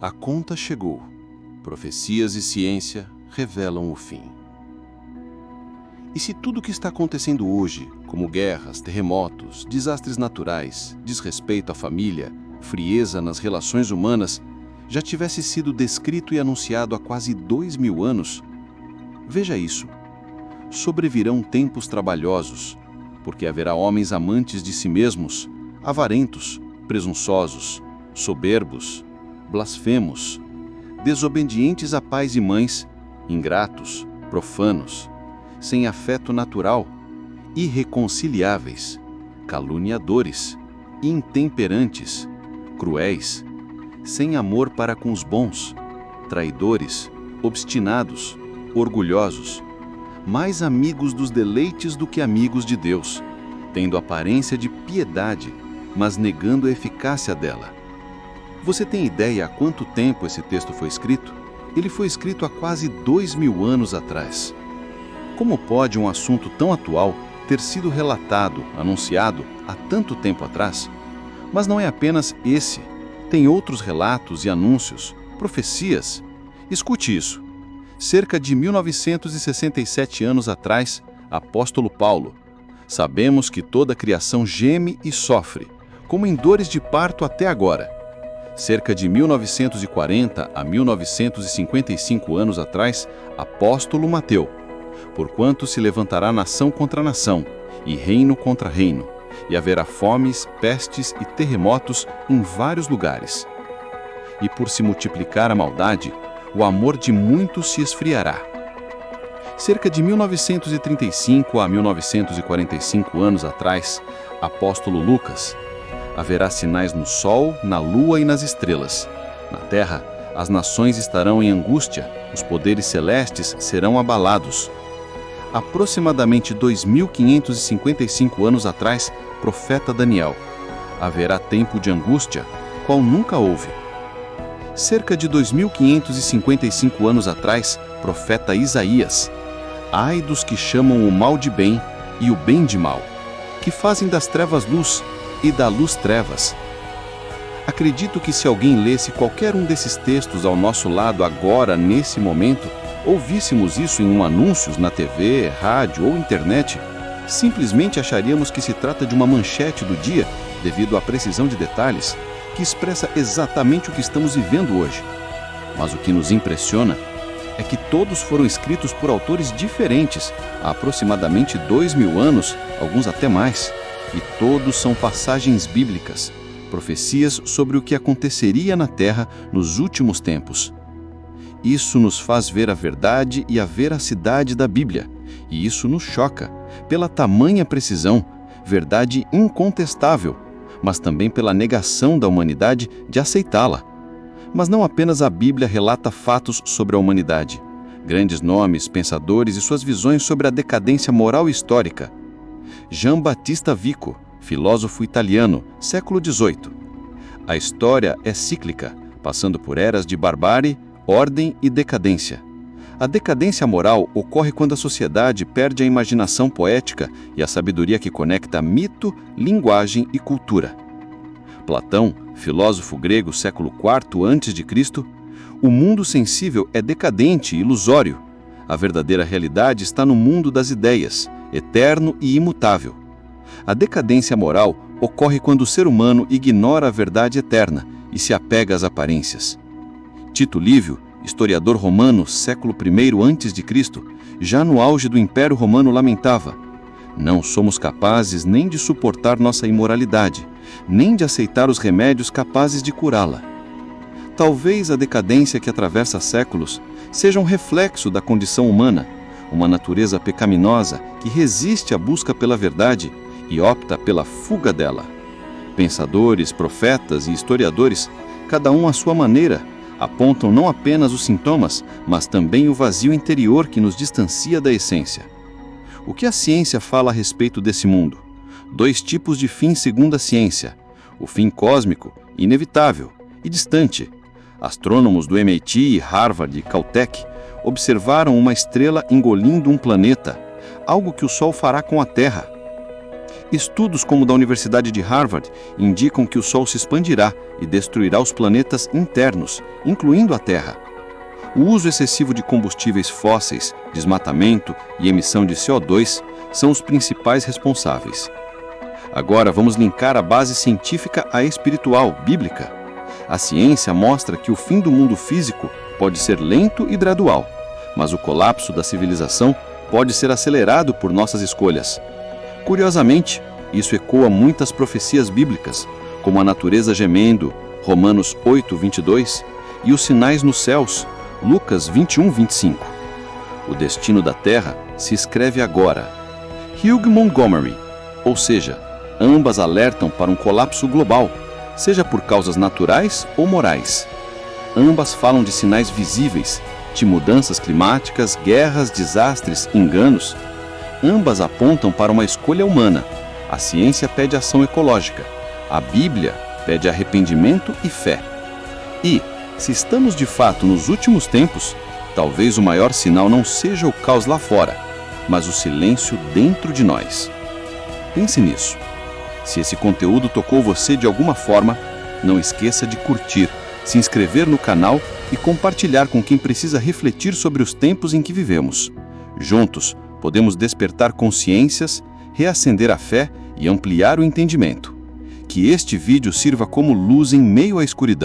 A conta chegou. Profecias e ciência revelam o fim. E se tudo o que está acontecendo hoje, como guerras, terremotos, desastres naturais, desrespeito à família, frieza nas relações humanas, já tivesse sido descrito e anunciado há quase 2000 anos, veja isso. Sobrevirão tempos trabalhosos, porque haverá homens amantes de si mesmos, avarentos, presunçosos, soberbos, blasfemos, desobedientes a pais e mães, ingratos, profanos, sem afeto natural, irreconciliáveis, caluniadores, intemperantes, cruéis, sem amor para com os bons, traidores, obstinados, orgulhosos, mais amigos dos deleites do que amigos de Deus, tendo aparência de piedade, mas negando a eficácia dela. Você tem ideia há quanto tempo esse texto foi escrito? Ele foi escrito há quase 2000 anos atrás. Como pode um assunto tão atual ter sido relatado, anunciado há tanto tempo atrás? Mas não é apenas esse. Tem outros relatos e anúncios, profecias. Escute isso. Cerca de 1967 anos atrás, apóstolo Paulo: sabemos que toda a criação geme e sofre, como em dores de parto até agora. Cerca de 1940 a 1955 anos atrás, apóstolo Mateus: porquanto se levantará nação contra nação, e reino contra reino, e haverá fomes, pestes e terremotos em vários lugares. E por se multiplicar a maldade, o amor de muitos se esfriará. Cerca de 1935 a 1945 anos atrás, apóstolo Lucas: haverá sinais no sol, na lua e nas estrelas. Na terra, as nações estarão em angústia, os poderes celestes serão abalados. Aproximadamente 2555 anos atrás, profeta Daniel: haverá tempo de angústia, qual nunca houve. Cerca de 2555 anos atrás, profeta Isaías: ai dos que chamam o mal de bem e o bem de mal, que fazem das trevas luz e da luz trevas. Acredito que se alguém lesse qualquer um desses textos ao nosso lado agora, nesse momento, ouvíssemos isso em um anúncio na TV, rádio ou internet, simplesmente acharíamos que se trata de uma manchete do dia, devido à precisão de detalhes, que expressa exatamente o que estamos vivendo hoje. Mas o que nos impressiona é que todos foram escritos por autores diferentes, há aproximadamente 2000 anos, alguns até mais, e todos são passagens bíblicas, profecias sobre o que aconteceria na Terra nos últimos tempos. Isso nos faz ver a verdade e a veracidade da Bíblia, e isso nos choca, pela tamanha precisão, verdade incontestável, mas também pela negação da humanidade de aceitá-la. Mas não apenas a Bíblia relata fatos sobre a humanidade, grandes nomes, pensadores e suas visões sobre a decadência moral e histórica. Gian Battista Vico, filósofo italiano, século XVIII. A história é cíclica, passando por eras de barbárie, ordem e decadência. A decadência moral ocorre quando a sociedade perde a imaginação poética e a sabedoria que conecta mito, linguagem e cultura. Platão, filósofo grego, século IV a.C., o mundo sensível é decadente e ilusório. A verdadeira realidade está no mundo das ideias, eterno e imutável. A decadência moral ocorre quando o ser humano ignora a verdade eterna e se apega às aparências. Tito Livio, historiador romano, século I a.C., já no auge do Império Romano lamentava: não somos capazes nem de suportar nossa imoralidade, nem de aceitar os remédios capazes de curá-la. Talvez a decadência que atravessa séculos seja um reflexo da condição humana, uma natureza pecaminosa que resiste à busca pela verdade e opta pela fuga dela. Pensadores, profetas e historiadores, cada um à sua maneira, apontam não apenas os sintomas, mas também o vazio interior que nos distancia da essência. O que a ciência fala a respeito desse mundo? 2 tipos de fim segundo a ciência: o fim cósmico, inevitável e distante. Astrônomos do MIT, Harvard e Caltech observaram uma estrela engolindo um planeta, algo que o Sol fará com a Terra. Estudos como o da Universidade de Harvard indicam que o Sol se expandirá e destruirá os planetas internos, incluindo a Terra. O uso excessivo de combustíveis fósseis, desmatamento e emissão de CO2 são os principais responsáveis. Agora vamos linkar a base científica à espiritual, bíblica. A ciência mostra que o fim do mundo físico pode ser lento e gradual, mas o colapso da civilização pode ser acelerado por nossas escolhas. Curiosamente, isso ecoa muitas profecias bíblicas, como a natureza gemendo, Romanos 8:22, e os sinais nos céus, Lucas 21:25. O destino da Terra se escreve agora. Hugh Montgomery, ou seja, ambas alertam para um colapso global, seja por causas naturais ou morais. Ambas falam de sinais visíveis, de mudanças climáticas, guerras, desastres, enganos. Ambas apontam para uma escolha humana. A ciência pede ação ecológica. A Bíblia pede arrependimento e fé. E, se estamos de fato nos últimos tempos, talvez o maior sinal não seja o caos lá fora, mas o silêncio dentro de nós. Pense nisso. Se esse conteúdo tocou você de alguma forma, não esqueça de curtir, se inscrever no canal e compartilhar com quem precisa refletir sobre os tempos em que vivemos. Juntos, podemos despertar consciências, reacender a fé e ampliar o entendimento. Que este vídeo sirva como luz em meio à escuridão.